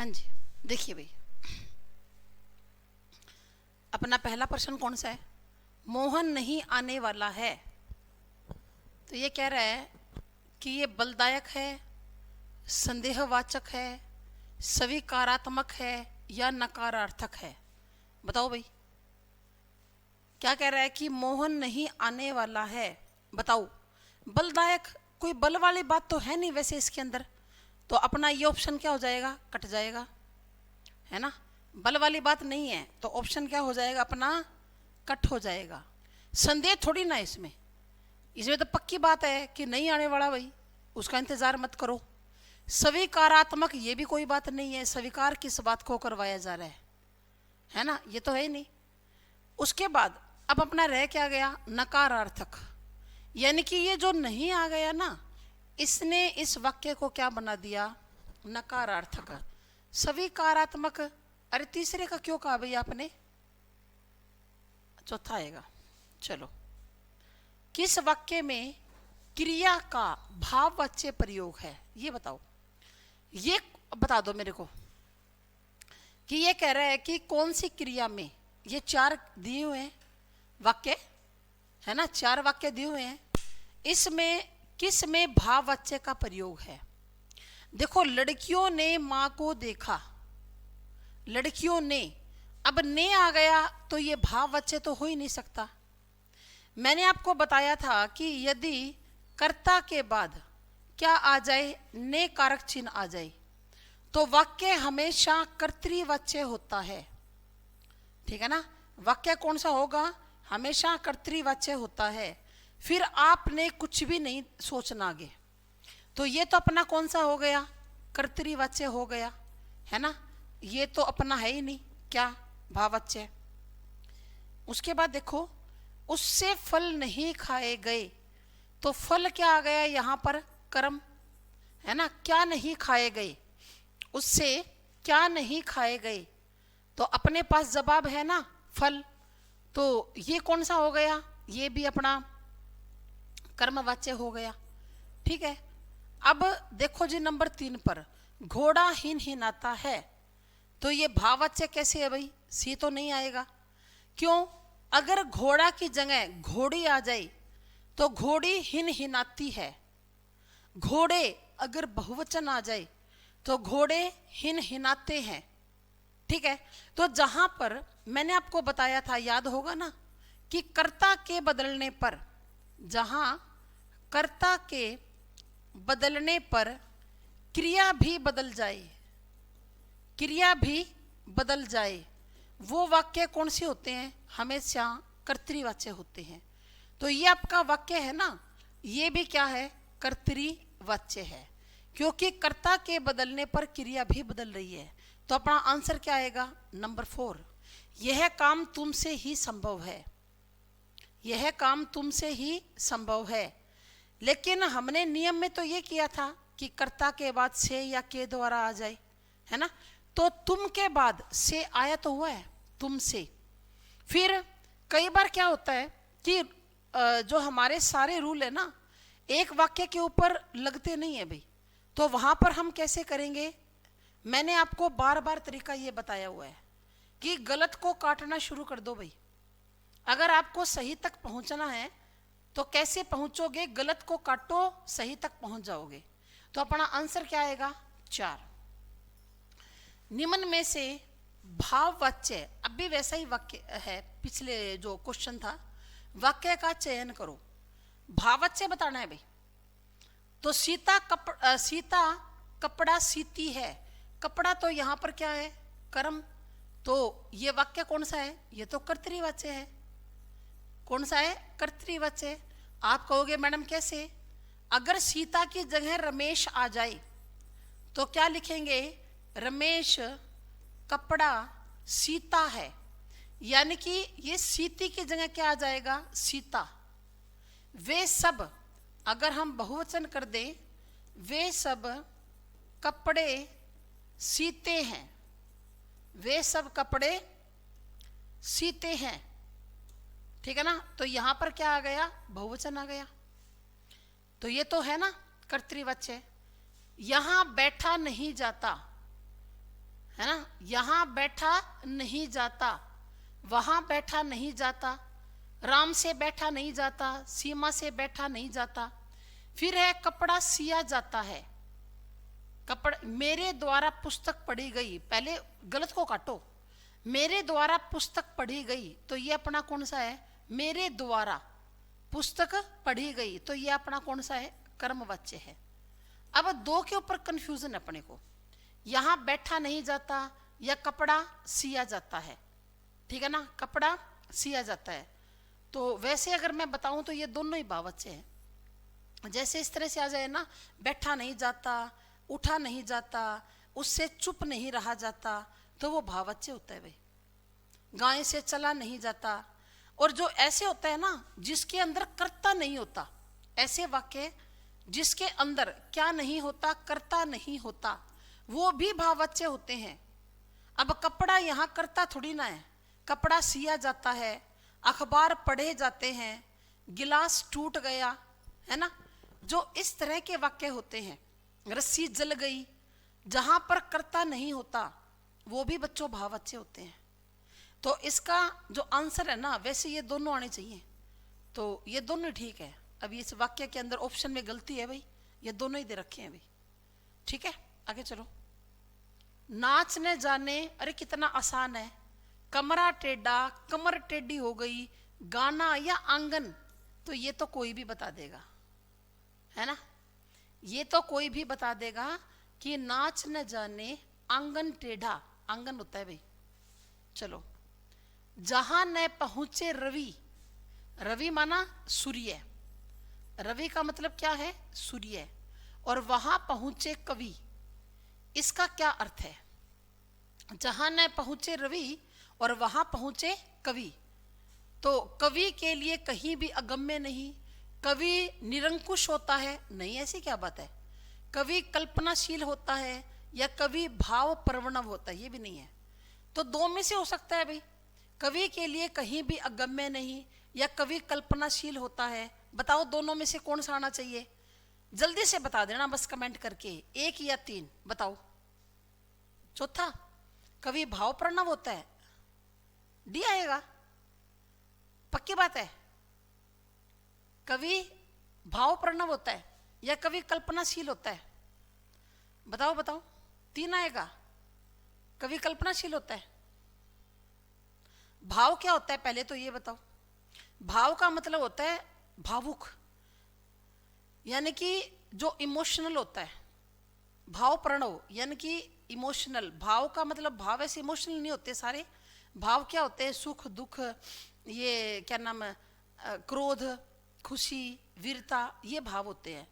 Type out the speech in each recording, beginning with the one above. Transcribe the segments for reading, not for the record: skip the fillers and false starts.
हाँ जी, देखिए भाई, अपना पहला प्रश्न कौन सा है? मोहन नहीं आने वाला है। तो ये कह रहा है कि ये बलदायक है, संदेहवाचक है, स्वीकारात्मक है या नकारार्थक है? बताओ भाई, क्या कह रहा है कि मोहन नहीं आने वाला है? बताओ। बलदायक, कोई बल वाली बात तो है नहीं वैसे इसके अंदर, तो अपना ये ऑप्शन क्या हो जाएगा? कट जाएगा, है ना। बल वाली बात नहीं है तो ऑप्शन क्या हो जाएगा? अपना कट हो जाएगा। संदेह थोड़ी ना इसमें, इसमें तो पक्की बात है कि नहीं आने वाला भाई, उसका इंतजार मत करो। स्वीकारात्मक, ये भी कोई बात नहीं है, स्वीकार किस बात को करवाया जा रहा है ना, ये तो है ही नहीं। उसके बाद अब अपना रह क्या गया? नकारार्थक, यानी कि ये जो नहीं आ गया ना, इसने इस वाक्य को क्या बना दिया? नकारार्थक। स्वीकारात्मक, अरे तीसरे का क्यों कहा भाई आपने? चौथा आएगा। चलो, किस वाक्य में क्रिया का भाववाच्य प्रयोग है, ये बताओ। ये बता दो मेरे को कि ये कह रहा है कि कौन सी क्रिया में, ये चार दिए हुए हैं वाक्य, है ना, चार वाक्य दिए हुए हैं, इसमें किस में भाववाच्य का प्रयोग है? देखो, लड़कियों ने मां को देखा, लड़कियों ने, अब ने आ गया तो ये भाववाच्य तो हो ही नहीं सकता। मैंने आपको बताया था कि यदि कर्ता के बाद क्या आ जाए? ने कारक चिन्ह आ जाए तो वाक्य हमेशा कर्तृवाच्य होता है, ठीक है ना। वाक्य कौन सा होगा? हमेशा कर्तृवाच्य होता है। फिर आपने कुछ भी नहीं सोचना आगे, तो ये तो अपना कौन सा हो गया? कर्तृवाच्य हो गया, है ना। ये तो अपना है ही नहीं, क्या? भाववाच्य। उसके बाद देखो, उससे फल नहीं खाए गए, तो फल क्या आ गया यहां पर? कर्म, है ना। क्या नहीं खाए गए? उससे क्या नहीं खाए गए, तो अपने पास जवाब है ना, फल। तो ये कौन सा हो गया? ये भी अपना कर्मवाच्य हो गया, ठीक है। अब देखो जी, नंबर 3 पर, घोड़ा हिन हिनाता है, तो ये भाववाच्य कैसे है भाई? सी तो नहीं आएगा। क्यों? अगर घोड़ा की जगह घोड़ी आ जाए तो घोड़ी हिन हिनाती है। घोड़े अगर बहुवचन आ जाए तो घोड़े हिन हिनाते हैं, ठीक है। तो जहां पर मैंने आपको बताया था, याद होगा ना, कि कर्ता के बदलने पर, जहां कर्ता के बदलने पर क्रिया भी बदल जाए, क्रिया भी बदल जाए, वो वाक्य कौन से होते हैं? हमेशा कर्तृवाच्य होते हैं। तो ये आपका वाक्य है ना, ये भी क्या है? कर्तृवाच्य है, क्योंकि कर्ता के बदलने पर क्रिया भी बदल रही है। तो अपना आंसर क्या आएगा? नंबर 4, यह काम तुमसे ही संभव है, यह काम तुमसे ही संभव है। लेकिन हमने नियम में तो ये किया था कि कर्ता के बाद से या के द्वारा आ जाए, है ना। तो तुम के बाद से आया तो हुआ है, तुमसे। फिर कई बार क्या होता है कि जो हमारे सारे रूल है ना, एक वाक्य के ऊपर लगते नहीं है भाई, तो वहां पर हम कैसे करेंगे? मैंने आपको बार बार तरीका ये बताया हुआ है कि गलत को काटना शुरू कर दो भाई। अगर आपको सही तक पहुंचना है तो कैसे पहुंचोगे? गलत को काटो, सही तक पहुंच जाओगे। तो अपना आंसर क्या आएगा? 4। निम्न में से भाववाच्य, अब भी वैसा ही वाक्य है, पिछले जो क्वेश्चन था, वाक्य का चयन करो। भाववाच्य बताना है भाई। तो सीता कपड़ा सीती है, कपड़ा तो यहां पर क्या है? कर्म। तो ये वाक्य कौन सा है? ये तो कर्तृवाच्य है। कौन सा है? कर्तृवाच्य। आप कहोगे मैडम कैसे? अगर सीता की जगह रमेश आ जाए तो क्या लिखेंगे? रमेश कपड़ा सीता है, यानी कि ये सीती की जगह क्या आ जाएगा? सीता। वे सब, अगर हम बहुवचन कर दें, वे सब कपड़े सीते हैं, वे सब कपड़े सीते हैं, ठीक है ना। तो यहां पर क्या आ गया? बहुवचन आ गया। तो ये तो है ना कर्तृवाच्य। यहां बैठा नहीं जाता, है ना। यहां बैठा नहीं जाता, वहां बैठा नहीं जाता, राम से बैठा नहीं जाता, सीमा से बैठा नहीं जाता। फिर है कपड़ा सिया जाता है। कपड़ा, मेरे द्वारा पुस्तक पढ़ी गई, पहले गलत को काटो, मेरे द्वारा पुस्तक पढ़ी गई, तो ये अपना कौन सा है, मेरे द्वारा पुस्तक पढ़ी गई, तो ये अपना कौन सा है, कर्मवाच्य है। अब दो के ऊपर कंफ्यूजन अपने को, यहां बैठा नहीं जाता या कपड़ा सिया जाता है, ठीक है ना, कपड़ा सिया जाता है। तो वैसे अगर मैं बताऊं तो ये दोनों ही भाववाच्य है। जैसे इस तरह से आ जाए ना, बैठा नहीं जाता, उठा नहीं जाता, उससे चुप नहीं रहा जाता, तो वो भाववाच्य होता है भाई। गाय से चला नहीं जाता। और जो ऐसे होता है ना जिसके अंदर कर्ता नहीं होता, ऐसे वाक्य जिसके अंदर क्या नहीं होता, कर्ता नहीं होता, वो भी भाववाच्य होते हैं। अब कपड़ा यहाँ कर्ता थोड़ी ना है, कपड़ा सिया जाता है, अखबार पढ़े जाते हैं, गिलास टूट गया, है ना। जो इस तरह के वाक्य होते हैं, रस्सी जल गई, जहां पर कर्ता नहीं होता, वो भी बच्चों भाववाच्य होते हैं। तो इसका जो आंसर है ना, वैसे ये दोनों आने चाहिए, तो ये दोनों ठीक है। अब इस वाक्य के अंदर ऑप्शन में गलती है भाई, ये दोनों ही दे रखे हैं भाई, ठीक है। आगे चलो। नाचने जाने, अरे कितना आसान है, कमरा टेढ़ा, कमर टेढ़ी हो गई, गाना या आंगन, तो ये तो कोई भी बता देगा, है ना, ये तो कोई भी बता देगा कि नाच न जाने आंगन टेढ़ा, आंगन होता है भाई। चलो, जहां न पहुंचे रवि, रवि माना सूर्य, रवि का मतलब क्या है, सूर्य, और वहां पहुंचे कवि, इसका क्या अर्थ है, जहां न पहुंचे रवि और वहां पहुंचे कवि, तो कवि के लिए कहीं भी अगम्य नहीं, कवि निरंकुश होता है, नहीं ऐसी क्या बात है, कवि कल्पनाशील होता है या कवि भाव प्रवणव होता है, ये भी नहीं है। तो दो में से हो सकता है भाई, कवि के लिए कहीं भी अगम्य नहीं या कवि कल्पनाशील होता है। बताओ दोनों में से कौन सा आना चाहिए, जल्दी से बता देना बस कमेंट करके, एक या तीन बताओ। चौथा, कवि भाव प्रणव होता है, डी आएगा, पक्की बात है। कवि भाव प्रणव होता है या कवि कल्पनाशील होता है, बताओ बताओ, तीन आएगा, कवि कल्पनाशील होता है। भाव क्या होता है पहले तो ये बताओ। भाव का मतलब होता है भावुक, यानी कि जो इमोशनल होता है, भाव प्रणव यानी कि इमोशनल। भाव का मतलब, भाव ऐसे इमोशनल नहीं होते सारे, भाव क्या होते हैं, सुख दुख, ये क्या नाम है, क्रोध, खुशी, वीरता, ये भाव होते हैं।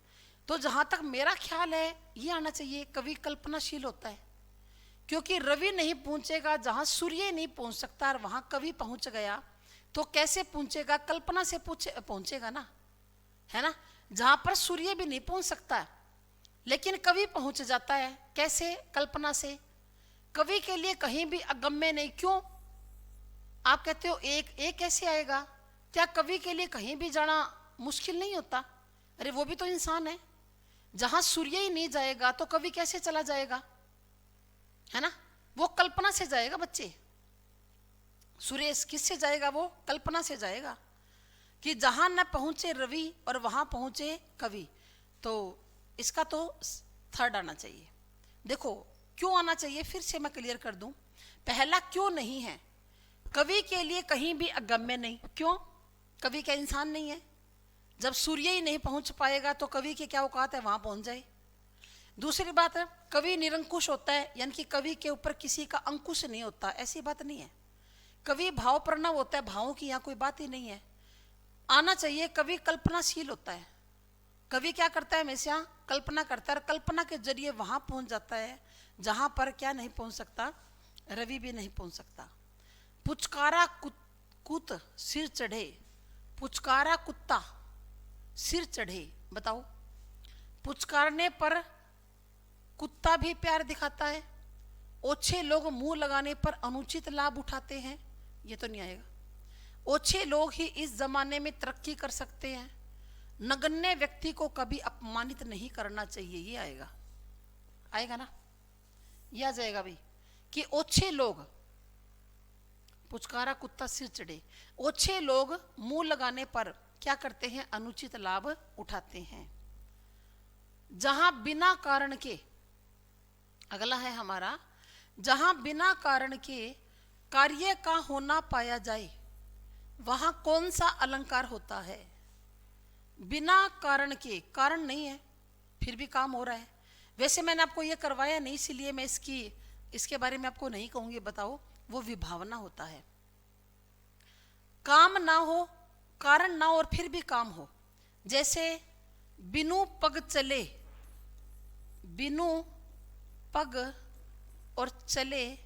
तो जहां तक मेरा ख्याल है ये आना चाहिए, कवि कल्पनाशील होता है, क्योंकि रवि नहीं पहुंचेगा जहां सूर्य नहीं पहुंच सकता, और वहां कवि पहुंच गया तो कैसे पहुंचेगा, कल्पना से पहुंचेगा ना, है ना। जहां पर सूर्य भी नहीं पहुंच सकता लेकिन कवि पहुंच जाता है, कैसे, कल्पना से। कवि के लिए कहीं भी अगम्य नहीं, क्यों आप कहते हो एक एक कैसे आएगा, क्या कवि के लिए कहीं भी जाना मुश्किल नहीं होता, अरे वो भी तो इंसान है। जहां सूर्य ही नहीं जाएगा तो कवि कैसे चला जाएगा, है ना, वो कल्पना से जाएगा बच्चे। सूर्य किससे जाएगा, वो कल्पना से जाएगा, कि जहां न पहुंचे रवि और वहां पहुंचे कवि। तो इसका तो थर्ड आना चाहिए। देखो क्यों आना चाहिए, फिर से मैं क्लियर कर दूं। पहला क्यों नहीं है, कवि के लिए कहीं भी अगम्य नहीं, क्यों, कवि क्या इंसान नहीं है, जब सूर्य ही नहीं पहुंच पाएगा तो कवि की क्या औकात है वहां पहुंच जाए। दूसरी बात है, कवि निरंकुश होता है, यानी कि कवि के ऊपर किसी का अंकुश नहीं होता, ऐसी बात नहीं है। कवि भाव प्रणव होता है, भावों की यहाँ कोई बात ही नहीं है। आना चाहिए, कवि कल्पनाशील होता है, कवि क्या करता है, हमेशा कल्पना करता है, और कल्पना के जरिए वहां पहुंच जाता है जहां पर क्या नहीं पहुंच सकता, रवि भी नहीं पहुंच सकता। पुचकारा कुत सिर चढ़े, पुचकारा कुत्ता सिर चढ़े, बताओ, पुचकारने पर कुत्ता भी प्यार दिखाता है, ओछे लोग मुंह लगाने पर अनुचित लाभ उठाते हैं, ये तो नहीं आएगा। ओछे लोग ही इस जमाने में तरक्की कर सकते हैं, नगण्य व्यक्ति को कभी अपमानित नहीं करना चाहिए, ये आएगा, आएगा ना, ये आ जाएगा भाई। कि ओछे लोग, पुचकारा कुत्ता सिर चढ़े, ओछे लोग मुंह लगाने पर क्या करते हैं, अनुचित लाभ उठाते हैं। जहां बिना कारण के, अगला है हमारा, जहां बिना कारण के कार्य का होना पाया जाए वहां कौन सा अलंकार होता है। बिना कारण के, कारण नहीं है फिर भी काम हो रहा है। वैसे मैंने आपको ये करवाया नहीं, इसीलिए मैं इसके बारे में आपको नहीं कहूंगी, बताओ, वो विभावना होता है। काम ना हो, कारण ना हो और फिर भी काम हो, जैसे बिनु पग चले, बिनु पग और चले,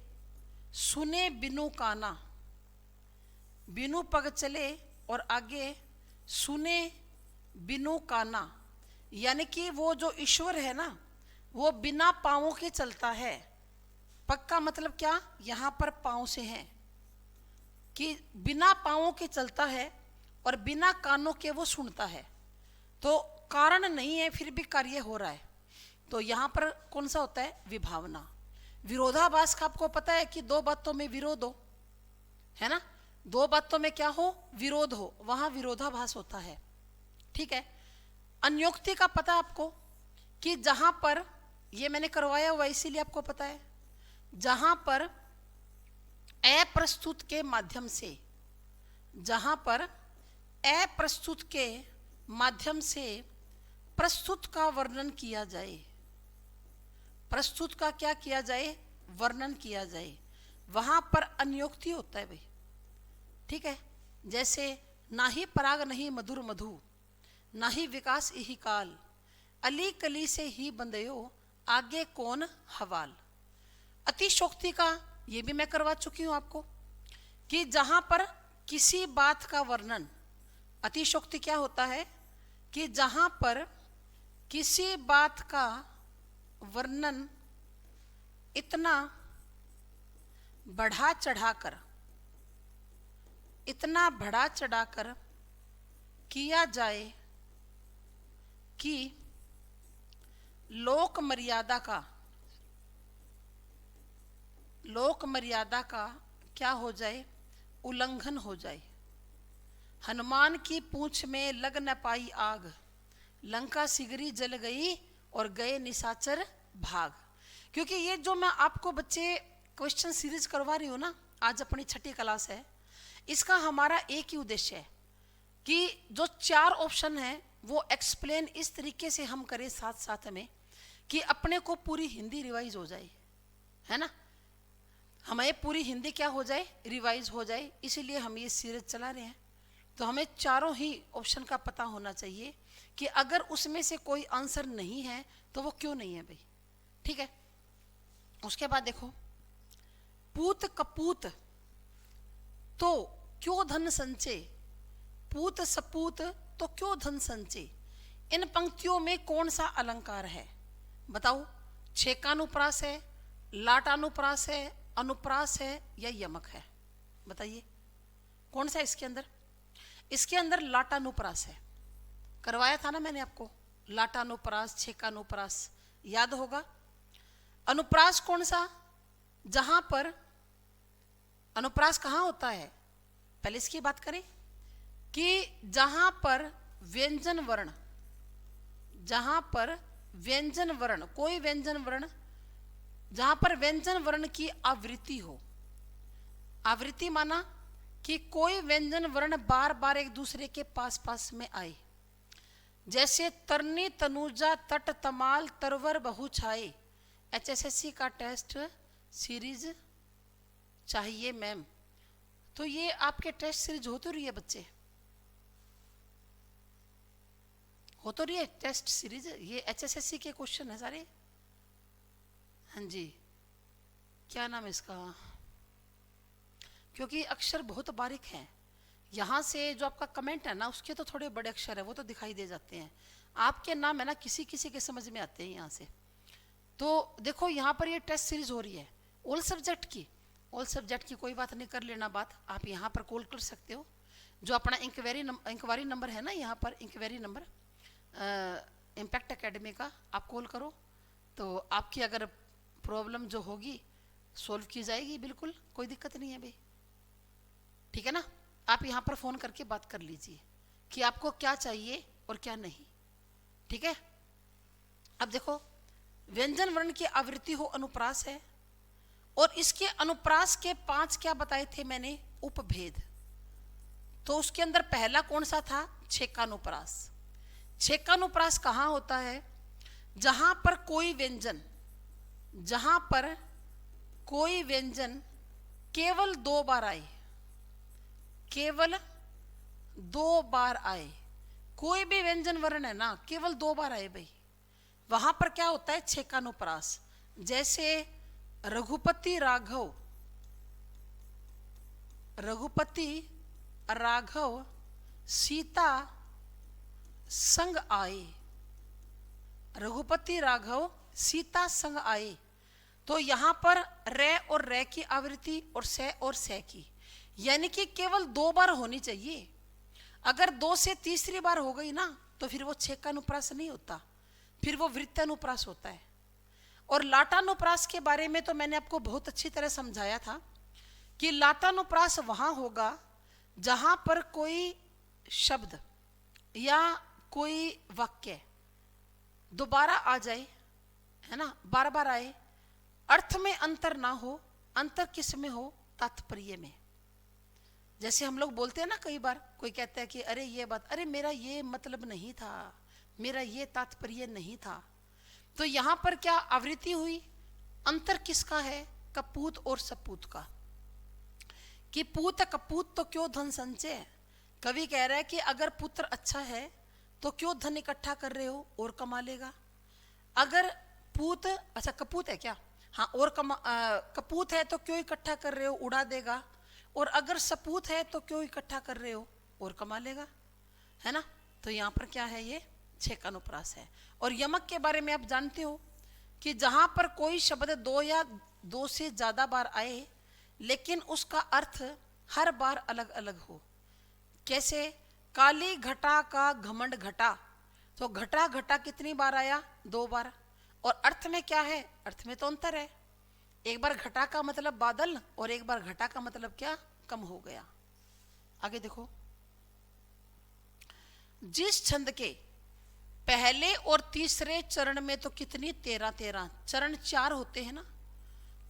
सुने बिनु काना, बिनु पग चले और आगे सुने बिनु काना, यानी कि वो जो ईश्वर है ना, वो बिना पांवों के चलता है। पग का मतलब क्या, यहां पर पांव से है, कि बिना पांवों के चलता है और बिना कानों के वो सुनता है। तो कारण नहीं है फिर भी कार्य हो रहा है, तो यहां पर कौन सा होता है, विभावना। विरोधाभास का आपको पता है कि दो बातों में विरोध हो, है ना, दो बातों में क्या हो, विरोध हो, वहां विरोधाभास होता है। ठीक है। अन्योक्ति का पता आपको कि जहां पर, ये मैंने करवाया हुआ इसीलिए आपको पता है, जहां पर अप्रस्तुत के माध्यम से, जहां पर अप्रस्तुत के माध्यम से प्रस्तुत का वर्णन किया जाए, प्रस्तुत का क्या किया जाए, वर्णन किया जाए, वहां पर अन्योक्ति होता है भाई। ठीक है। जैसे ना ही पराग नहीं मधुर मधु, ना ही विकास यही काल, अली कली से ही बंदयो आगे कौन हवाल। अतिशोक्ति का ये भी मैं करवा चुकी हूं आपको, कि जहां पर किसी बात का वर्णन, अतिशोक्ति क्या होता है, कि जहां पर किसी बात का वर्णन इतना बढ़ा चढ़ाकर, इतना बढ़ा चढ़ाकर किया जाए कि लोक मर्यादा का क्या हो जाए, उल्लंघन हो जाए। हनुमान की पूंछ में लग न पाई आग, लंका सिगरी जल गई और गए निशाचर भाग। क्योंकि ये जो मैं आपको बच्चे क्वेश्चन सीरीज करवा रही हूँ ना, आज अपनी 6ठी क्लास है, इसका हमारा एक ही उद्देश्य है कि जो 4 ऑप्शन है वो एक्सप्लेन इस तरीके से हम करें साथ साथ में, कि अपने को पूरी हिंदी रिवाइज हो जाए, है ना, हमें पूरी हिंदी क्या हो जाए, रिवाइज हो जाए। इसीलिए हम ये सीरीज चला रहे हैं। तो हमें चारों ही ऑप्शन का पता होना चाहिए कि अगर उसमें से कोई आंसर नहीं है तो वो क्यों नहीं है भाई। ठीक है। उसके बाद देखो, पूत कपूत तो क्यों धन संचय, पूत सपूत तो क्यों धन संचय। इन पंक्तियों में कौन सा अलंकार है, बताओ। छेकानुप्रास है, लाटानुप्रास है, अनुप्रास है या यमक है, बताइए कौन सा इसके अंदर। इसके अंदर लाटानुप्रास है, करवाया था ना मैंने आपको, लाटानुप्रास, छेकानुप्रास, याद होगा। अनुप्रास कौन सा, जहां पर अनुप्रास कहां होता है, पहले इसकी बात करें, कि जहां पर व्यंजन वर्ण, जहां पर व्यंजन वर्ण, कोई व्यंजन वर्ण, जहां पर व्यंजन वर्ण की आवृत्ति हो। आवृत्ति माना कि कोई व्यंजन वर्ण बार बार एक दूसरे के पास पास में आए। जैसे तरनी तनुजा तट तमाल तरवर बहु छाए, HSSC का टेस्ट सीरीज चाहिए मैम। तो ये आपके टेस्ट सीरीज होती रही है बच्चे, हो तो रही है टेस्ट सीरीज, ये HSSC के क्वेश्चन है सारे। हाँ जी, क्या नाम है इसका, क्योंकि अक्षर बहुत बारीक हैं, यहाँ से जो आपका कमेंट है ना उसके तो थोड़े बड़े अक्षर है, वो तो दिखाई दे जाते हैं। आपके नाम है ना किसी किसी के समझ में आते हैं यहाँ से। तो देखो यहाँ पर ये टेस्ट सीरीज हो रही है ऑल सब्जेक्ट की, ऑल सब्जेक्ट की कोई बात नहीं, कर लेना बात, आप यहाँ पर कॉल कर सकते हो। जो अपना इंक्वायरी नंबर है ना, यहाँ पर इंक्वायरी नंबर इम्पैक्ट एकेडमी का, आप कॉल करो तो आपकी अगर प्रॉब्लम जो होगी सोल्व की जाएगी, बिल्कुल कोई दिक्कत नहीं है भाई। ठीक है ना, आप यहाँ पर फोन करके बात कर लीजिए कि आपको क्या चाहिए और क्या नहीं। ठीक है, अब देखो, व्यंजन वर्ण की आवृत्ति हो अनुप्रास है, और इसके अनुप्रास के 5 क्या बताए थे मैंने, उपभेद। तो उसके अंदर पहला कौन सा था, छेकानुप्रास। छेकानुप्रास कहाँ होता है, जहां पर कोई व्यंजन, जहां पर कोई व्यंजन केवल 2 बार आए, केवल 2 बार आए। कोई भी व्यंजन वर्ण है ना, केवल 2 बार आए भाई, वहां पर क्या होता है, छेकानुप्रास। जैसे रघुपति राघव, रघुपति राघव सीता संग आए, रघुपति राघव सीता संग आए। तो यहां पर रे और रे की आवृत्ति और से की, यानी कि केवल 2 बार होनी चाहिए। अगर 2 से तीसरी बार हो गई ना, तो फिर वो छेकानुप्रास नहीं होता, फिर वो वृत्तानुप्रास होता है। और लाटानुप्रास के बारे में तो मैंने आपको बहुत अच्छी तरह समझाया था कि लाटानुप्रास वहां होगा जहां पर कोई शब्द या कोई वाक्य दोबारा आ जाए, है ना, बार बार आए, अर्थ में अंतर ना हो। अंतर किस में हो, तात्पर्य में। जैसे हम लोग बोलते हैं ना, कई बार कोई कहता है कि अरे ये बात, अरे मेरा ये मतलब नहीं था, मेरा ये तात्पर्य नहीं था। तो यहां पर क्या आवृत्ति हुई, अंतर किसका है, कपूत और सपूत का। कि पूत कपूत तो क्यों धन संचय। कवि कह रहा है कि अगर पुत्र अच्छा है तो क्यों धन इकट्ठा कर रहे हो, और कमा लेगा। अगर पूत, अच्छा कपूत है क्या, हाँ, और कपूत है तो क्यों इकट्ठा कर रहे हो, उड़ा देगा। और अगर सपूत है तो क्यों इकट्ठा कर रहे हो, और कमा लेगा, है ना। तो यहाँ पर क्या है, ये छेकानुप्रास है। और यमक के बारे में आप जानते हो कि जहां पर कोई शब्द 2 या 2 से ज्यादा बार आए, लेकिन उसका अर्थ हर बार अलग अलग हो। कैसे, काली घटा का घमंड घटा, तो घटा घटा कितनी बार आया, 2 बार। और अर्थ में क्या है, अर्थ में तो अंतर है। एक बार घटा का मतलब बादल, और एक बार घटा का मतलब क्या, कम हो गया। आगे देखो, जिस छंद के पहले और तीसरे चरण में तो कितनी 13 चरण 4 होते हैं ना।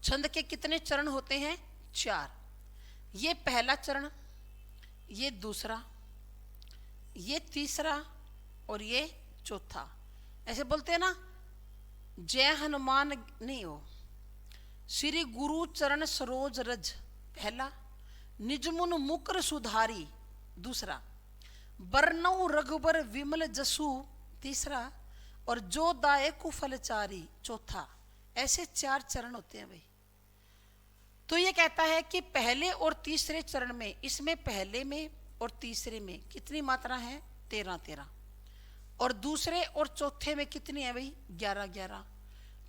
छंद के कितने चरण होते हैं, 4। ये पहला चरण, ये दूसरा, ये तीसरा, और ये चौथा। ऐसे बोलते हैं ना, जय हनुमान नहीं हो, श्री गुरु चरण सरोज रज पहला, निजमुन मुकर सुधारी दूसरा, बरनऊ रघुबर विमल जसु तीसरा, और जो दाए कुफलचारी चौथा। ऐसे 4 चरण होते हैं भाई। तो ये कहता है कि पहले और तीसरे चरण में, इसमें पहले में और तीसरे में कितनी मात्रा है, 13। और दूसरे और चौथे में कितनी है भाई, 11।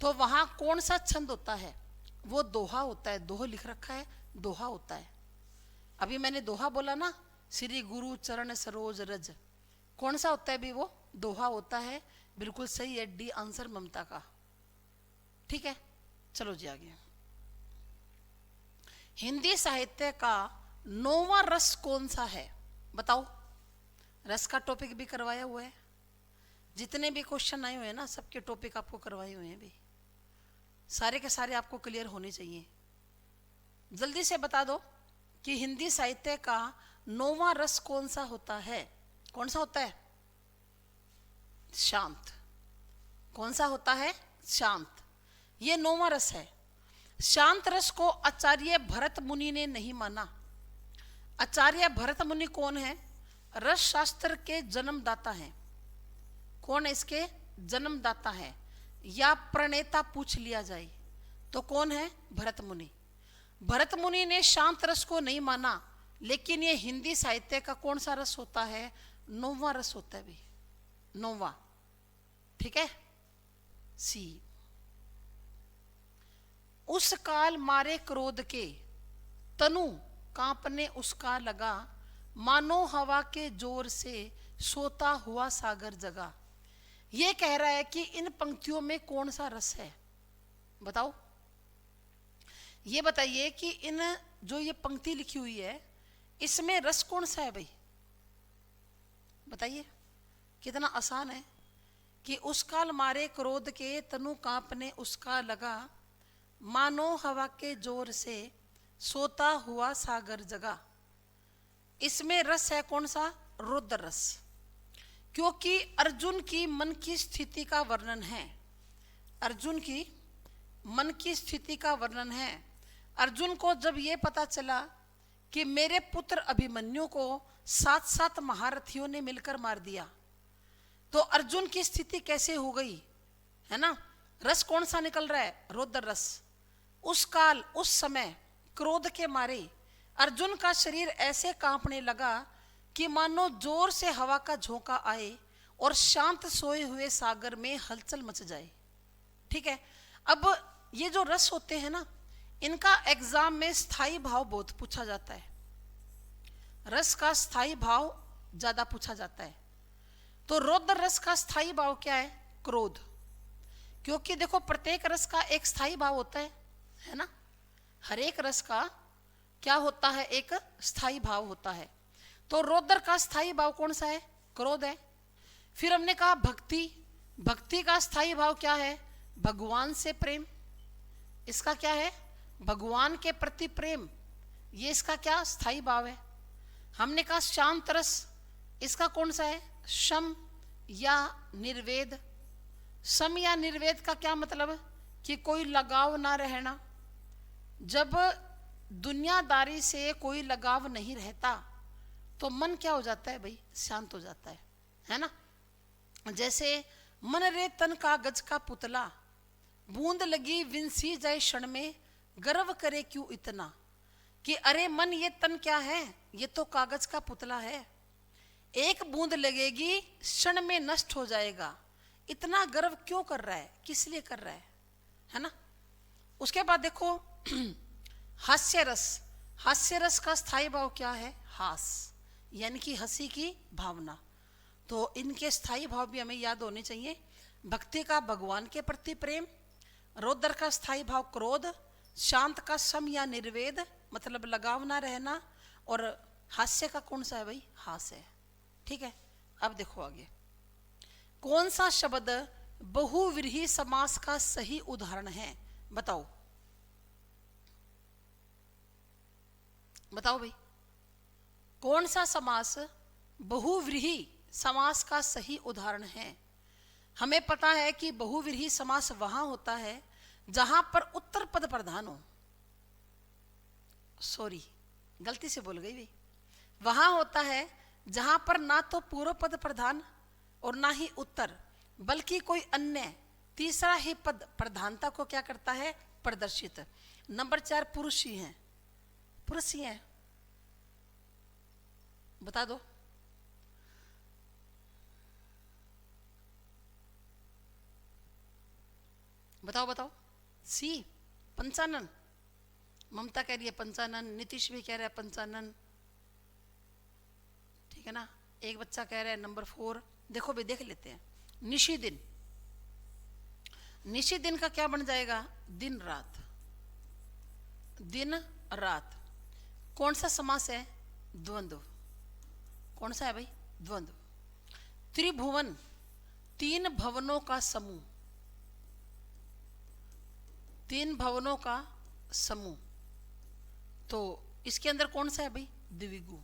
तो वहां कौन सा छंद होता है, वो दोहा होता है। दोहा लिख रखा है, दोहा होता है। अभी मैंने दोहा बोला ना, श्री गुरु चरण सरोज रज, कौन सा होता है भी, वो दोहा होता है। बिल्कुल सही है, डी आंसर ममता का। ठीक है, चलो जी आगे। हिंदी साहित्य का 9वां रस कौन सा है, बताओ। रस का टॉपिक भी करवाया हुआ है, जितने भी क्वेश्चन आए हुए हैं ना, सबके टॉपिक आपको करवाए हुए हैं भी, सारे के सारे आपको क्लियर होने चाहिए। जल्दी से बता दो कि हिंदी साहित्य का 9वां रस कौन सा होता है। कौन सा होता है, शांत। कौन सा होता है, शांत। ये 9वां रस है। शांत रस को आचार्य भरत मुनि ने नहीं माना। आचार्य भरत मुनि कौन है, रस शास्त्र के जन्मदाता हैं। कौन इसके जन्मदाता है, या प्रणेता पूछ लिया जाए तो कौन है, भरत मुनि। भरत मुनि ने शांत रस को नहीं माना, लेकिन ये हिंदी साहित्य का कौन सा रस होता है, 9वां रस होता है भी, 9वां। ठीक है, सी। उस काल मारे क्रोध के, तनु कांपने उसका लगा, मानो हवा के जोर से सोता हुआ सागर जगा। ये कह रहा है कि इन पंक्तियों में कौन सा रस है, बताओ। ये बताइए कि इन जो ये पंक्ति लिखी हुई है इसमें रस कौन सा है भाई? बताइए, कितना आसान है कि उस काल मारे क्रोध के तनु कांपने उसका लगा, मानो हवा के जोर से सोता हुआ सागर जगा। इसमें रस है कौन सा? रुद्र रस, क्योंकि अर्जुन की मन की स्थिति का वर्णन है। अर्जुन की मन की स्थिति का वर्णन है। अर्जुन को जब ये पता चला कि मेरे पुत्र अभिमन्यु को 7 महारथियों ने मिलकर मार दिया, तो अर्जुन की स्थिति कैसे हो गई, है ना? रस कौन सा निकल रहा है? रुद्र रस। उस काल, उस समय क्रोध के मारे अर्जुन का शरीर ऐसे कांपने लगा कि मानो जोर से हवा का झोंका आए और शांत सोए हुए सागर में हलचल मच जाए। ठीक है। अब ये जो रस होते हैं ना, इनका एग्जाम में स्थायी भाव बहुत पूछा जाता है। रस का स्थायी भाव ज्यादा पूछा जाता है। तो रौद्र रस का स्थायी भाव क्या है? क्रोध। क्योंकि देखो प्रत्येक रस का एक स्थायी भाव होता है ना? हर एक रस का क्या होता है? एक स्थायी भाव होता है। तो रौद्र का स्थायी भाव कौन सा है? क्रोध है। फिर हमने कहा भक्ति। भक्ति का स्थायी भाव क्या है? भगवान से प्रेम। इसका क्या है? भगवान के प्रति प्रेम। ये इसका क्या स्थायी भाव है? हमने कहा शांत रस। इसका कौन सा है? शम या निर्वेद। सम या निर्वेद का क्या मतलब? कि कोई लगाव ना रहना। जब दुनियादारी से कोई लगाव नहीं रहता तो मन क्या हो जाता है भाई? शांत हो जाता है ना? जैसे मन रे तन कागज का पुतला, बूंद लगी विंसी जाए क्षण में, गर्व करे क्यों इतना। कि अरे मन, ये तन क्या है? ये तो कागज का पुतला है, एक बूंद लगेगी क्षण में नष्ट हो जाएगा, इतना गर्व क्यों कर रहा है? किस लिए कर रहा है ना? उसके बाद देखो हास्य रस। हास्य रस का स्थायी भाव क्या है? हास, यानी कि हंसी की भावना। तो इनके स्थायी भाव भी हमें याद होने चाहिए। भक्ति का भगवान के प्रति प्रेम, रौद्र का स्थायी भाव क्रोध, शांत का सम या निर्वेद मतलब लगाव ना रहना, और हास्य का कौन सा है भाई? हास है। ठीक है। अब देखो आगे, कौन सा शब्द बहुव्रीहि समास का सही उदाहरण है? बताओ बताओ भाई, कौन सा समास बहुव्रीहि समास का सही उदाहरण है? हमें पता है कि बहुव्रीहि समास वहां होता है जहां पर उत्तर पद प्रधान हो। सॉरी, गलती से बोल गई भाई। वहां होता है जहां पर ना तो पूर्व पद प्रधान और ना ही उत्तर, बल्कि कोई अन्य तीसरा ही पद प्रधानता को क्या करता है? प्रदर्शित। नंबर 4 पुरुष ही हैं। पुरुष ही हैं, बता दो। बताओ बताओ। सी पंचानन। ममता कह रही है पंचानन, नीतीश भी कह रहा है पंचानन। ठीक है ना? एक बच्चा कह रहा है नंबर 4। देखो भी, देख लेते हैं। निशी दिन। निशी दिन का क्या बन जाएगा? दिन रात। दिन रात। कौन सा समास है? द्वंद्व। कौन सा है भाई? द्वंद्व। त्रिभुवन, 3 भवनों का समूह। 3 भवनों का समूह। तो इसके अंदर कौन सा है भाई? द्विगु।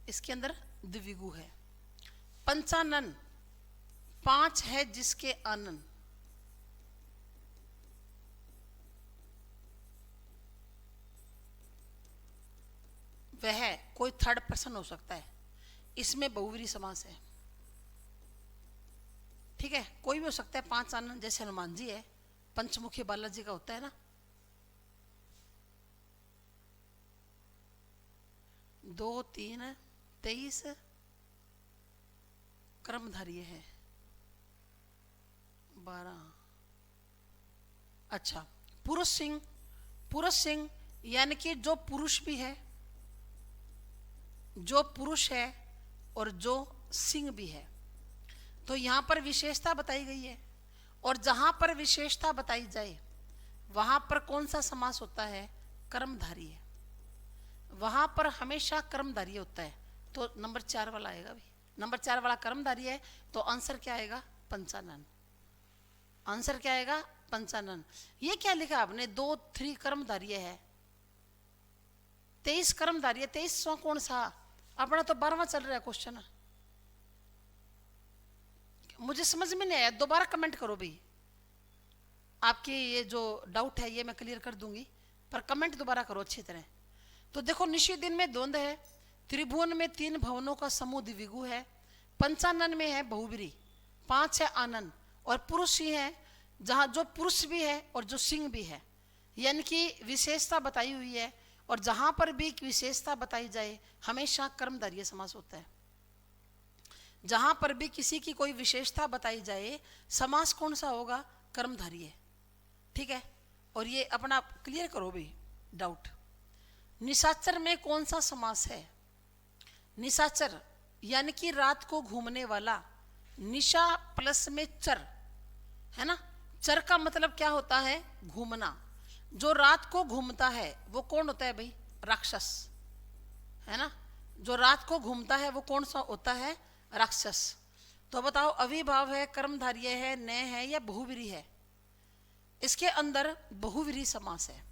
इसके अंदर द्विगु है। पंचानन, 5 है जिसके आनन। वह कोई थर्ड पर्सन हो सकता है, इसमें बहुव्रीहि समास है। ठीक है, कोई भी हो सकता है। 5 आनंद, जैसे हनुमान जी है, पंचमुखी बालाजी का होता है ना। 2 3 23 कर्मधारी है। 12। अच्छा, पुरुष सिंह। पुरुष सिंह यानी कि जो पुरुष भी है, जो पुरुष है और जो सिंह भी है। तो यहां पर विशेषता बताई गई है, और जहां पर विशेषता बताई जाए वहां पर कौन सा समास होता है? कर्मधारी है। वहां पर हमेशा कर्मधारी होता है, तो नंबर 4 वाला आएगा भाई। नंबर 4 वाला कर्मधारी है, तो आंसर क्या आएगा? पंचानन। आंसर क्या आएगा? पंचानन। ये क्या लिखा आपने? 2 3 कर्मधारी है, 23 कर्मधारी है। 23वां कौन सा? अपना तो 12वां चल रहा है क्वेश्चन। मुझे समझ में नहीं आया, दोबारा कमेंट करो भाई। आपकी ये जो डाउट है ये मैं क्लियर कर दूंगी, पर कमेंट दोबारा करो अच्छी तरह। तो देखो, निश्चित दिन में द्वंद्व है, त्रिभुवन में 3 भवनों का समूह द्विगु है, पंचानन में है बहुब्री, 5 है आनन, और पुरुष ही है, जहां जो पुरुष भी है और जो सिंह भी है, यानी कि विशेषता बताई हुई है। और जहां पर भी विशेषता बताई जाए हमेशा कर्मधारय समास होता है। जहां पर भी किसी की कोई विशेषता बताई जाए समास कौन सा होगा? कर्मधारय। ठीक है, और ये अपना क्लियर करो भी डाउट। निशाचर में कौन सा समास है? निशाचर यानी कि रात को घूमने वाला, निशा प्लस में चर है ना। चर का मतलब क्या होता है? घूमना। जो रात को घूमता है वो कौन होता है भाई? राक्षस है ना। जो रात को घूमता है वो कौन सा होता है? राक्षस। तो बताओ, अविभाव है, कर्मधारय है, नय है या बहुव्रीहि है? इसके अंदर बहुव्रीहि समास है।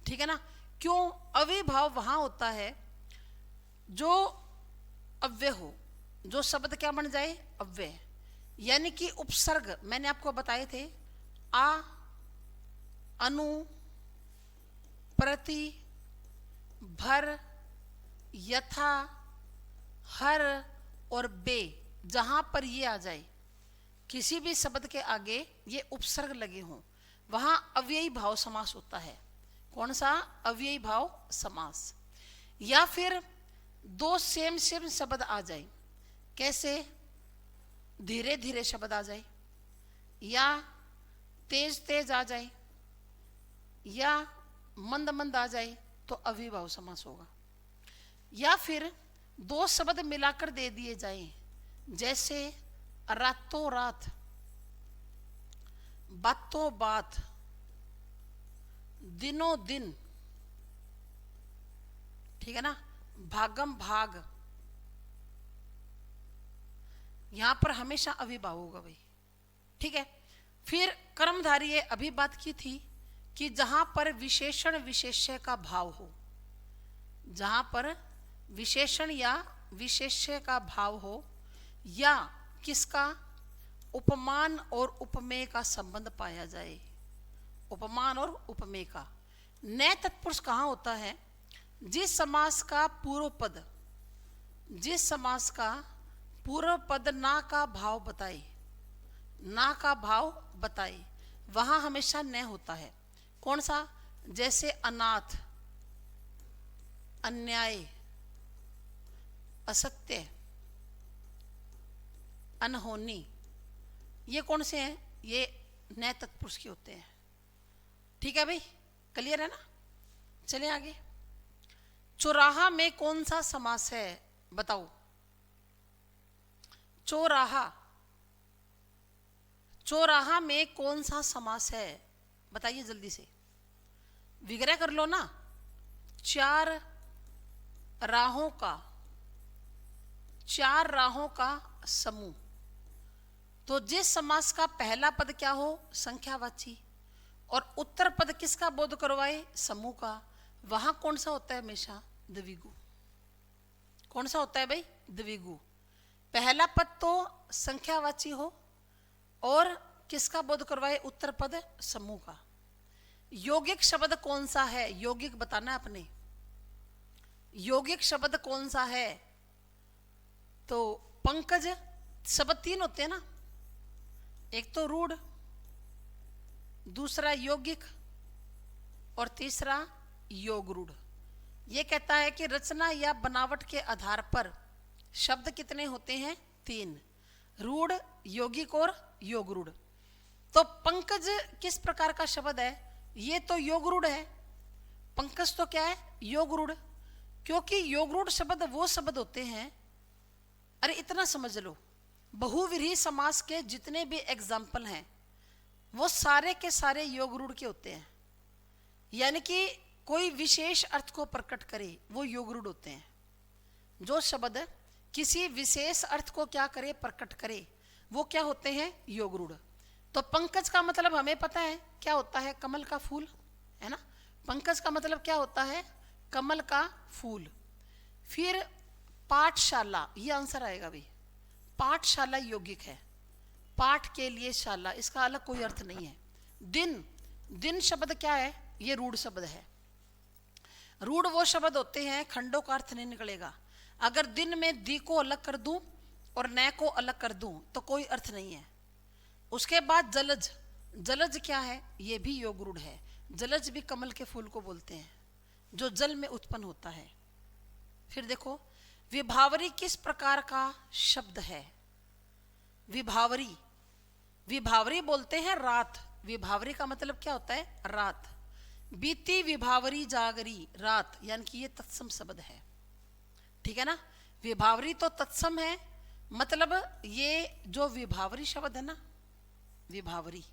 ठीक है ना। क्यों? अविभाव वहां होता है जो अव्यय हो, जो शब्द क्या बन जाए? अव्यय। यानी कि उपसर्ग मैंने आपको बताए थे, आ, अनु, प्रति, भर, यथा, हर और बे, जहां पर ये आ जाए, किसी भी शब्द के आगे ये उपसर्ग लगे हों, वहां अव्ययी भाव समास होता है। कौन सा? अव्ययी भाव समास। या फिर 2 सेम शब्द आ जाए, कैसे? धीरे धीरे शब्द आ जाए, या तेज तेज आ जाए, या मंद मंद आ जाए, तो अव्ययी समास होगा। या फिर 2 शब्द मिलाकर दे दिए जाएं, जैसे रातों रात, बातों बात, दिनों दिन। ठीक है ना। भागम भाग, यहां पर हमेशा अविभाव होगा भाई। ठीक है। फिर कर्मधारय अभी बात की थी कि जहां पर विशेषण विशेष्य का भाव हो, जहां पर विशेषण या विशेष्य का भाव हो, या किसका? उपमान और उपमेय का संबंध पाया जाए। उपमान और उपमेय का। नए तत्पुरुष कहां होता है? जिस समास का पूर्व पद, जिस समास का पूर्व पद ना का भाव बताए, ना का भाव बताए, वहां हमेशा न होता है। कौन सा? जैसे अनाथ, अन्याय, असत्य, अनहोनी, ये कौन से हैं? ये नए तत्पुरुष के होते हैं। ठीक है भाई, क्लियर है ना। चलिए आगे। चौराहा में कौन सा समास है? बताओ। चौराहा, चौराहा में कौन सा समास है? बताइए जल्दी से, विग्रह कर लो ना। 4 राहों का, 4 राहों का समूह। तो जिस समास का पहला पद क्या हो? संख्यावाची, और उत्तर पद किसका बोध करवाए? समूह का, वहां कौन सा होता है? हमेशा द्विगु। कौन सा होता है भाई? द्विगु। पहला पद तो संख्यावाची हो और किसका बोध करवाए? उत्तर पद समूह का। यौगिक शब्द कौन सा है? यौगिक बताना है अपने। यौगिक शब्द कौन सा है? तो पंकज शब्द 3 होते हैं ना, एक तो रूढ़, दूसरा यौगिक, और तीसरा योग रूढ़। यह कहता है कि रचना या बनावट के आधार पर शब्द कितने होते हैं? 3, रूढ़, यौगिक और योग रूढ़। तो पंकज किस प्रकार का शब्द है? ये तो योग रूढ़ है। पंकज तो क्या है? योग रूढ़। क्योंकि योग रूढ़ शब्द वो शब्द होते हैं, अरे इतना समझ लो, बहुव्रीहि समास के जितने भी एग्जाम्पल हैं वो सारे के सारे योग रूढ़ के होते हैं। यानी कि कोई विशेष अर्थ को प्रकट करे, वो योग रूढ़ होते हैं। जो शब्द किसी विशेष अर्थ को क्या करे, प्रकट करे, वो क्या होते हैं, योग रूढ़। तो पंकज का मतलब हमें पता है क्या होता है, कमल का फूल, है ना। पंकज का मतलब क्या होता है, कमल का फूल। फिर पाठशाला, ये आंसर आएगा भाई। पाठशाला यौगिक है, पाठ के लिए शाला, इसका अलग कोई अर्थ नहीं है। दिन, दिन शब्द क्या है, ये रूढ़ शब्द है। रूढ़ वो शब्द होते हैं खंडों का अर्थ नहीं निकलेगा। अगर दिन में दी को अलग कर दूं और न को अलग कर दूं तो कोई अर्थ नहीं है। उसके बाद जलज, जलज क्या है, ये भी योग रूढ़ है। जलज भी कमल के फूल को बोलते हैं जो जल में उत्पन्न होता है। फिर देखो, विभावरी किस प्रकार का शब्द है, विभावरी, विभावरी बोलते हैं रात। विभावरी का मतलब क्या होता है, रात। बीती विभावरी जागरी, रात, यानी कि ये तत्सम शब्द है, ठीक है ना। विभावरी तो तत्सम है, मतलब ये जो विभावरी शब्द है ना, विभावरी,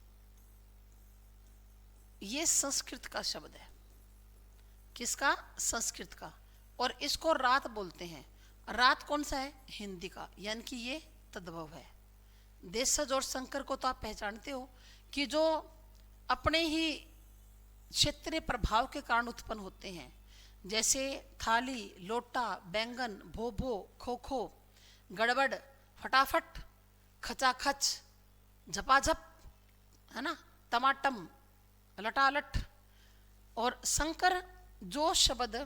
ये संस्कृत का शब्द है। किसका, संस्कृत का। और इसको रात बोलते हैं। रात कौन सा है, हिंदी का, यानी कि ये तद्भव है। देशज और शंकर को तो आप पहचानते हो कि जो अपने ही क्षेत्रीय प्रभाव के कारण उत्पन्न होते हैं, जैसे थाली, लोटा, बैंगन, भोभो, खो, गड़बड़, फटाफट, खचाखच, झपाझप, है ना, टमाटम, लटालट। और शंकर जो शब्द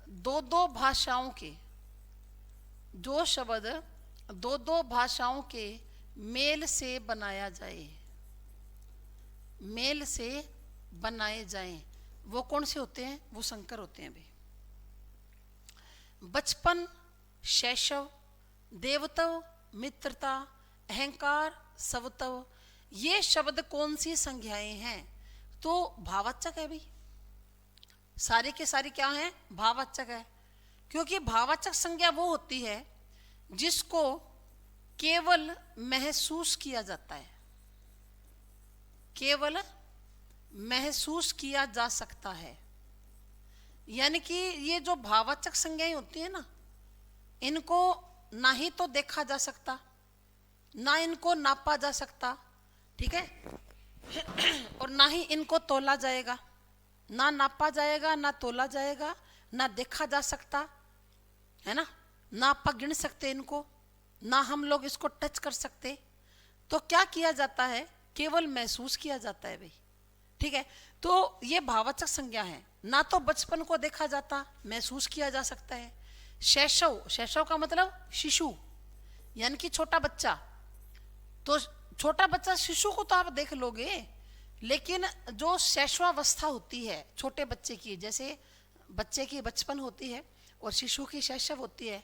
दो दो भाषाओं के, जो शब्द दो दो भाषाओं के मेल से बनाया जाए, मेल से बनाए जाएं, वो कौन से होते हैं, वो शंकर होते हैं भाई। बचपन, शैशव, देवतव, मित्रता, अहंकार, सवतव, ये शब्द कौन सी संज्ञाएं हैं, तो भाववाचक है भाई। सारे के सारे क्या हैं, भाववाचक है। क्योंकि भाववाचक संज्ञा वो होती है जिसको केवल महसूस किया जाता है, केवल महसूस किया जा सकता है। यानी कि ये जो भाववाचक संज्ञाएं होती है ना, इनको ना ही तो देखा जा सकता, ना इनको नापा जा सकता, ठीक है, और ना ही इनको तोला जाएगा। ना नापा जाएगा, ना तोला जाएगा, ना देखा जा सकता, है ना, ना आप गिन सकते इनको, ना हम लोग इसको टच कर सकते। तो क्या किया जाता है, केवल महसूस किया जाता है भाई, ठीक है। तो ये भाववाचक संज्ञा है। ना तो बचपन को देखा जाता, महसूस किया जा सकता है। शैशव, शैशव का मतलब शिशु, यानी कि छोटा बच्चा। तो छोटा बच्चा, शिशु को तो आप देख लोगे, लेकिन जो शैशवावस्था होती है छोटे बच्चे की, जैसे बच्चे की बचपन होती है और शिशु की शैशव होती है,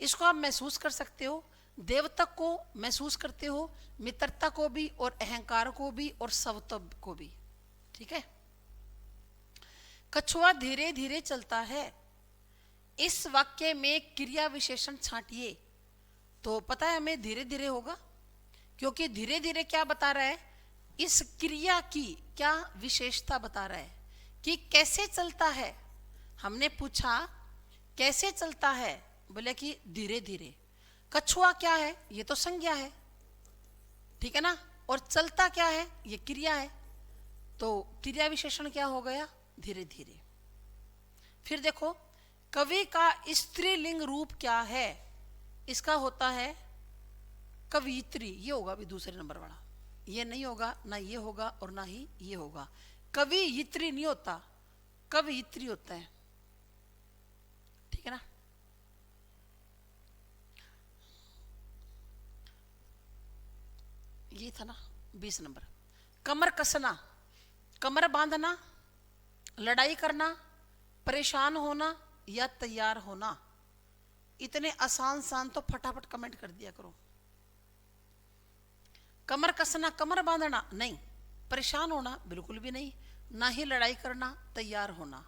इसको आप महसूस कर सकते हो। देवतक को महसूस करते हो, मित्रता को भी, और अहंकार को भी, और सवतव को भी, ठीक है। कछुआ धीरे धीरे चलता है, इस वाक्य में क्रिया विशेषण छांटिए। तो पता है हमें धीरे धीरे होगा, क्योंकि धीरे धीरे क्या बता रहा है, इस क्रिया की क्या विशेषता बता रहा है कि कैसे चलता है। हमने पूछा कैसे चलता है, बोले कि धीरे धीरे। कछुआ क्या है, ये तो संज्ञा है, ठीक है ना, और चलता क्या है, ये क्रिया है। तो क्रिया विशेषण क्या हो गया, धीरे धीरे। फिर देखो, कवि का स्त्रीलिंग रूप क्या है, इसका होता है कवियत्री, ये होगा भी दूसरे नंबर वाला, ये नहीं होगा, ना ये होगा और ना ही ये होगा। कवियत्री नहीं होता, कवियत्री होता है, ठीक है ना। ये था ना 20 नंबर। कमर कसना, कमर बांधना, लड़ाई करना, परेशान होना या तैयार होना। इतने आसान सान तो फटाफट कमेंट कर दिया करो। कमर कसना, कमर बांधना नहीं, परेशान होना बिल्कुल भी नहीं, ना ही लड़ाई करना, तैयार होना।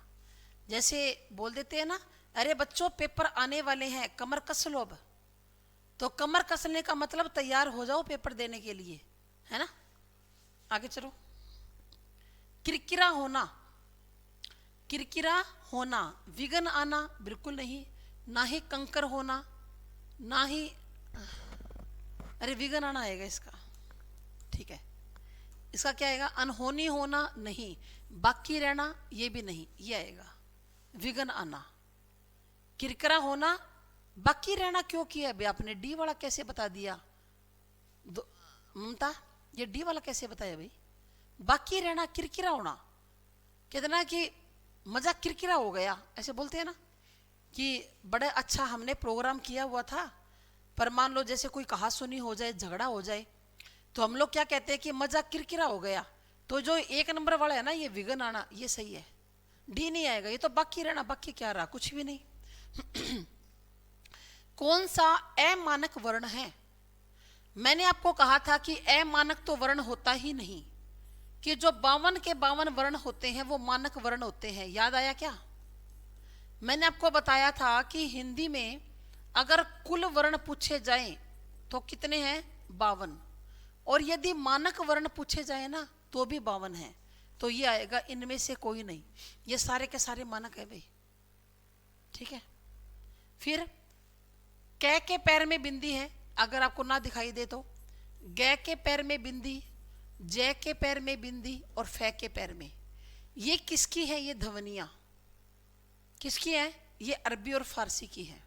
जैसे बोल देते हैं ना, अरे बच्चों पेपर आने वाले हैं, कमर कस लो अब। तो कमर कसने का मतलब तैयार हो जाओ पेपर देने के लिए, है ना। आगे चलो। किरकिरा होना, किरकिरा होना, विघन आना, बिल्कुल नहीं। ना ही कंकर होना, ना ही, अरे विघन आना आएगा इसका, ठीक है। इसका क्या आएगा? अनहोनी होना नहीं, बाकी रहना ये भी नहीं, ये आएगा विघन आना। किरकिरा होना, बाकी रहना क्यों किया अभी आपने? डी वाला कैसे बता दिया ममता? ये डी वाला कैसे बताया भाई? बाकी रहना, किरकिरा होना, कितना कि मजा किरकिरा हो गया, ऐसे बोलते हैं ना कि बड़े अच्छा हमने प्रोग्राम किया हुआ था, पर मान लो जैसे कोई कहा सुनी हो जाए, झगड़ा हो जाए, तो हम लोग क्या कहते हैं कि मजा किरकिरा हो गया। तो जो एक नंबर वाला है ना, ये विघन आना, ये सही है, डी नहीं आएगा। ये तो बाकी रहना, बाकी क्या रहा? कुछ भी नहीं। कौन सा अमानक वर्ण है? मैंने आपको कहा था कि अमानक तो वर्ण होता ही नहीं, कि जो 52 के 52 वर्ण होते हैं वो मानक वर्ण होते हैं। याद आया क्या? मैंने आपको बताया था कि हिंदी में अगर कुल वर्ण पूछे जाएं तो कितने हैं? 52, और यदि मानक वर्ण पूछे जाए ना तो भी 52 है। तो ये आएगा इनमें से कोई नहीं, ये सारे के सारे मानक है भाई, ठीक है। फिर कै के पैर में बिंदी है, अगर आपको ना दिखाई दे तो, गे के पैर में बिंदी, जय के पैर में बिंदी और फै के पैर में, ये किसकी है? ये ध्वनियां किसकी है? ये अरबी और फारसी की है,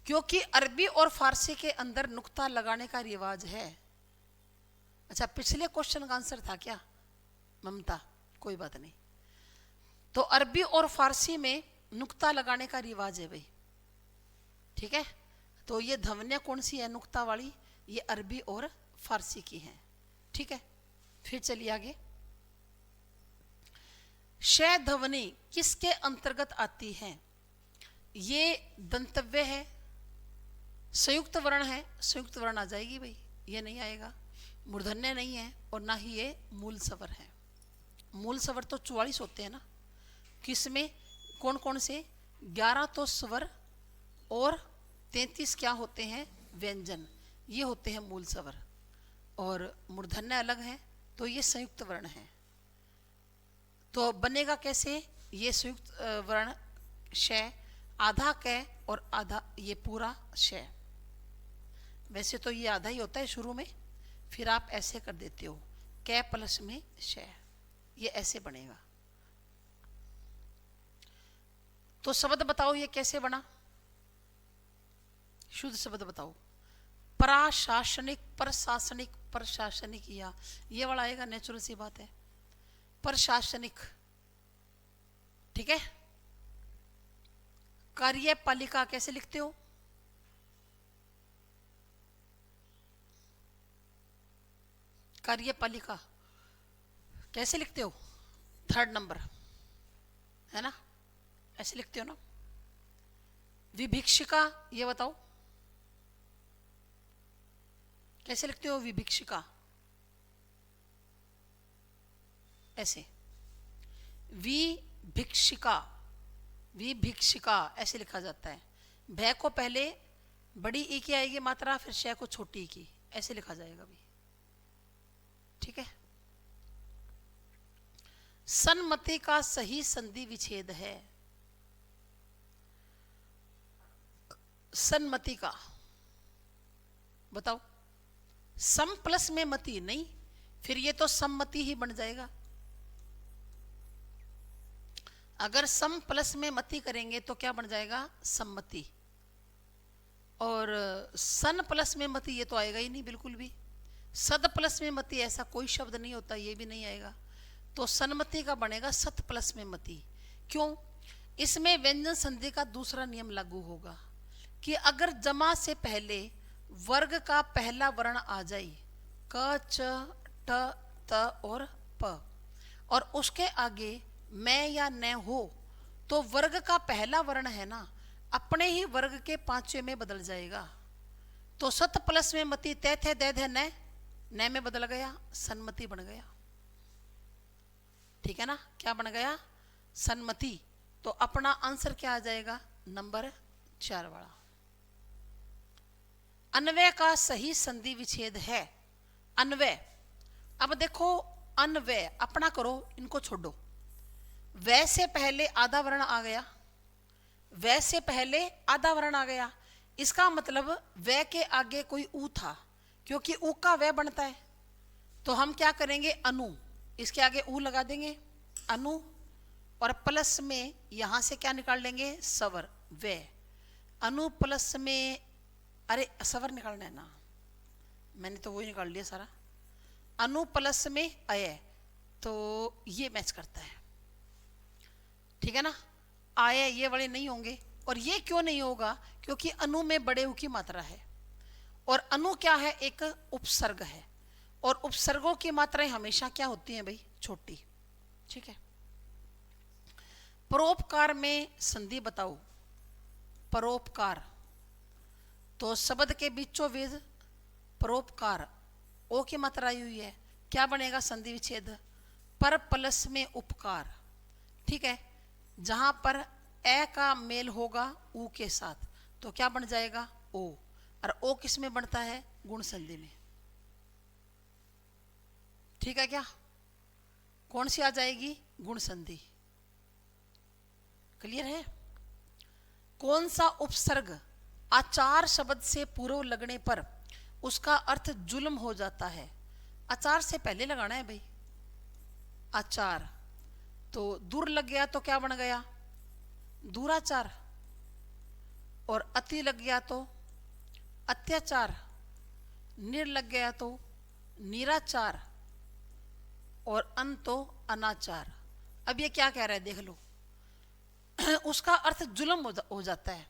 क्योंकि अरबी और फारसी के अंदर नुक्ता लगाने का रिवाज है। अच्छा, पिछले क्वेश्चन का आंसर था क्या ममता? कोई बात नहीं। तो अरबी और फारसी में नुक्ता लगाने का रिवाज है भाई, ठीक है। तो ये ध्वनियां कौन सी है नुक्ता वाली? ये अरबी और फारसी की है, ठीक है। फिर चलिए आगे। श ध्वनि किसके अंतर्गत आती है? ये दंतव्य है, संयुक्त वर्ण है, संयुक्त वर्ण आ जाएगी भाई, ये नहीं आएगा। मूर्धन्य नहीं है, और ना ही ये मूल स्वर है। मूल स्वर तो 44 होते हैं ना, किसमें कौन कौन से? 11 तो स्वर और 33 क्या होते हैं? व्यंजन, ये होते हैं मूल स्वर। और मूर्धन्य अलग है, तो ये संयुक्त वर्ण है। तो बनेगा कैसे? ये संयुक्त वर्ण श, आधा क और आधा ये पूरा श। वैसे तो ये आधा ही होता है शुरू में, फिर आप ऐसे कर देते हो क प्लस में श, ये ऐसे बनेगा। तो शब्द बताओ ये कैसे बना? शुद्ध शब्द बताओ। प्रशासनिक, प्रशासनिक, प्रशासनिक, या ये वाला आएगा, नेचुरल सी बात है, प्रशासनिक, ठीक है। कार्यपालिका कैसे लिखते हो? कार्यपालिका कैसे लिखते हो? 3rd नंबर है ना, ऐसे लिखते हो ना। विभिक्षिका ये बताओ कैसे लिखते हो? विभिक्षिका ऐसे, विभिक्षिका, विभिक्षिका ऐसे लिखा जाता है। भय को पहले बड़ी ई की आएगी मात्रा, फिर शय को छोटी ई की, ऐसे लिखा जाएगा भी, ठीक है। सन्मति का सही संधि विच्छेद है। सन्मति का बताओ। सम प्लस में मति नहीं, फिर ये तो सम्मति ही बन जाएगा। अगर सम प्लस में मति करेंगे तो क्या बन जाएगा? सम्मति। और सन प्लस में मति ये तो आएगा ही नहीं बिल्कुल भी। सद प्लस में मति ऐसा कोई शब्द नहीं होता, ये भी नहीं आएगा। तो सन्मति का बनेगा सत प्लस में मति। क्यों? इसमें व्यंजन संधि का दूसरा नियम लागू होगा कि अगर जमा से पहले वर्ग का पहला वर्ण आ जाए, क, च, ट, त और प, और उसके आगे मैं या न हो, तो वर्ग का पहला वर्ण है ना, अपने ही वर्ग के पांचवे में बदल जाएगा। तो सत प्लस में मति, तै थे दे थे न में बदल गया, सन्मति बन गया, ठीक है ना। क्या बन गया? सन्मति। तो अपना आंसर क्या आ जाएगा? नंबर 4 वाला। अन्वय का सही संधि विच्छेद है। अन्वय, अब देखो अन्वय अपना करो, इनको छोड़ो। वै से पहले आधा वर्ण आ गया, वै से पहले आधा वर्ण आ गया, इसका मतलब वै के आगे कोई ऊ था, क्योंकि ऊ का वै बनता है। तो हम क्या करेंगे, अनु, इसके आगे ऊ लगा देंगे, अनु, और प्लस में यहां से क्या निकाल लेंगे, सवर, वे, अनु प्लस में, अरे सवर निकालना है ना, मैंने तो वही निकाल लिया सारा, अनु प्लस में अय, तो ये मैच करता है, ठीक है ना। आय ये वाले नहीं होंगे, और ये क्यों नहीं होगा, क्योंकि अनु में बड़े ऊ की मात्रा है, और अनु क्या है, एक उपसर्ग है, और उपसर्गों की मात्राएं हमेशा क्या होती हैं भाई, छोटी, ठीक है। परोपकार में संधि बताओ, परोपकार, तो शब्द के बीचों वेद परोपकार, ओ की मात्रा आई हुई है, क्या बनेगा, संधि विच्छेद, पर प्लस में उपकार, ठीक है। जहां पर ए का मेल होगा ऊ के साथ, तो क्या बन जाएगा, ओ, और ओ किस में बनता है, गुण संधि में, ठीक है। क्या कौन सी आ जाएगी, गुण संधि, क्लियर है। कौन सा उपसर्ग आचार शब्द से पूर्व लगने पर उसका अर्थ जुल्म हो जाता है, आचार से पहले लगाना है भाई, आचार, तो दूर लग गया तो क्या बन गया, दूराचार, और अति लग गया तो अत्याचार, निर लग गया तो निराचार, और अन तो अनाचार। अब ये क्या कह रहा है, देख लो, उसका अर्थ जुल्म हो जाता है,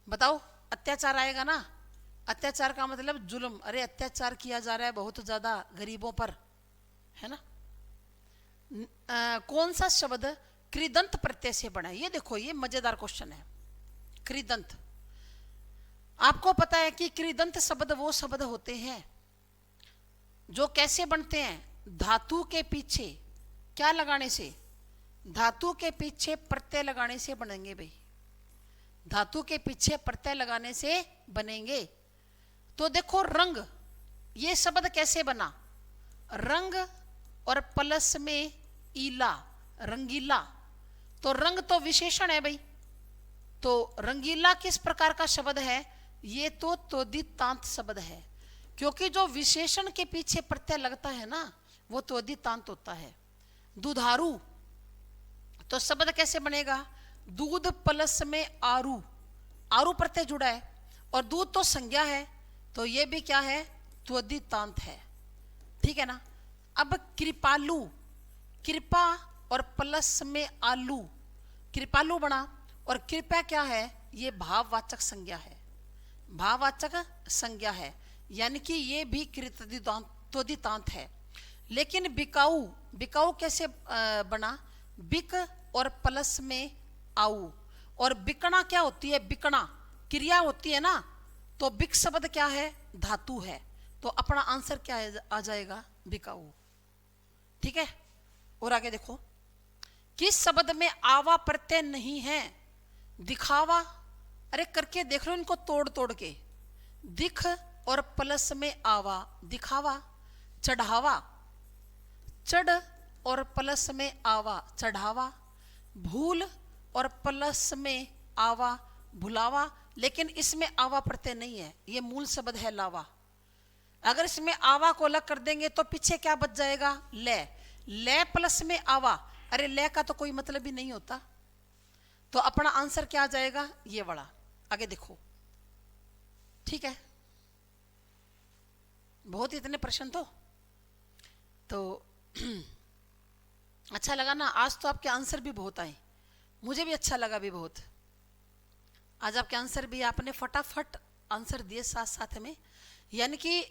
बताओ, अत्याचार आएगा ना, अत्याचार का मतलब जुल्म, अरे अत्याचार किया जा रहा है बहुत ज्यादा गरीबों पर, है ना। कौन सा शब्द कृदंत प्रत्यय से बना है, ये देखो, ये मजेदार क्वेश्चन है, कृदंत। आपको पता है कि कृदंत शब्द वो शब्द होते हैं जो कैसे बनते हैं, धातु के पीछे क्या लगाने से, धातु के पीछे प्रत्यय लगाने से बनेंगे भाई, धातु के पीछे प्रत्यय लगाने से बनेंगे। तो देखो रंग, ये शब्द कैसे बना, रंग और प्लस में ईला, रंगीला, तो रंग तो विशेषण है भाई, तो रंगीला किस प्रकार का शब्द है, ये तो तोदितांत शब्द है, क्योंकि जो विशेषण के पीछे प्रत्यय लगता है ना, वो तोदितांत होता है। दुधारू, तो शब्द कैसे बनेगा, दूध प्लस में आरू, आरू प्रत्यय जुड़ा है, और दूध तो संज्ञा है, तो ये भी क्या है, त्वदितांत है, ठीक है ना। अब कृपालु, कृपा और प्लस में आलू, कृपालु बना, और कृपया क्या है, ये भाववाचक संज्ञा है, भाववाचक संज्ञा है, यानी कि ये भी त्वदितांत है। लेकिन बिकाऊ, बिकाऊ कैसे बना, बिक और प्लस में आऊ, और बिकना क्या होती है, बिकना क्रिया होती है ना, तो बिक शब्द क्या है, धातु है, तो अपना आंसर क्या आ जाएगा, बिकाऊ, ठीक है। और आगे देखो, किस शब्द में आवा प्रत्यय नहीं है, दिखावा, अरे करके देख लो इनको तोड़ तोड़ के, दिख और प्लस में आवा, दिखावा, चढ़ावा, चढ़ और प्लस में आवा, चढ़ावा, भूल और प्लस में आवा, भुलावा, लेकिन इसमें आवा प्रत्यय नहीं है, ये मूल शब्द है लावा। अगर इसमें आवा को अलग कर देंगे तो पीछे क्या बच जाएगा, ले, ले प्लस में आवा, अरे ले का तो कोई मतलब ही नहीं होता, तो अपना आंसर क्या आ जाएगा, ये वाला। आगे देखो, ठीक है, बहुत इतने प्रश्न तो अच्छा लगा ना, आज तो आपके आंसर भी बहुत आए, मुझे भी अच्छा लगा भी बहुत, आज आपके आंसर भी आपने फटाफट आंसर दिए साथ साथ में, यानी कि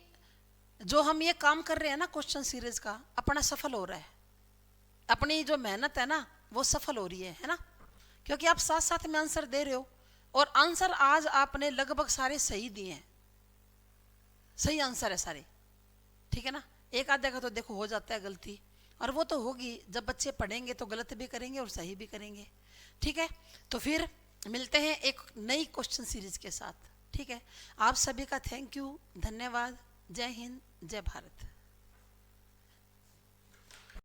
जो हम ये काम कर रहे हैं ना क्वेश्चन सीरीज का, अपना सफल हो रहा है, अपनी जो मेहनत है ना वो सफल हो रही है ना, क्योंकि आप साथ साथ में आंसर दे रहे हो, और आंसर आज आपने लगभग सारे सही दिए हैं, सही आंसर है सारे, ठीक है ना। एक आधे का तो देखो हो जाता है गलती, और वो तो होगी, जब बच्चे पढ़ेंगे तो गलत भी करेंगे और सही भी करेंगे, ठीक है। तो फिर मिलते हैं एक नई क्वेश्चन सीरीज के साथ, ठीक है। आप सभी का थैंक यू, धन्यवाद, जय हिंद, जय भारत।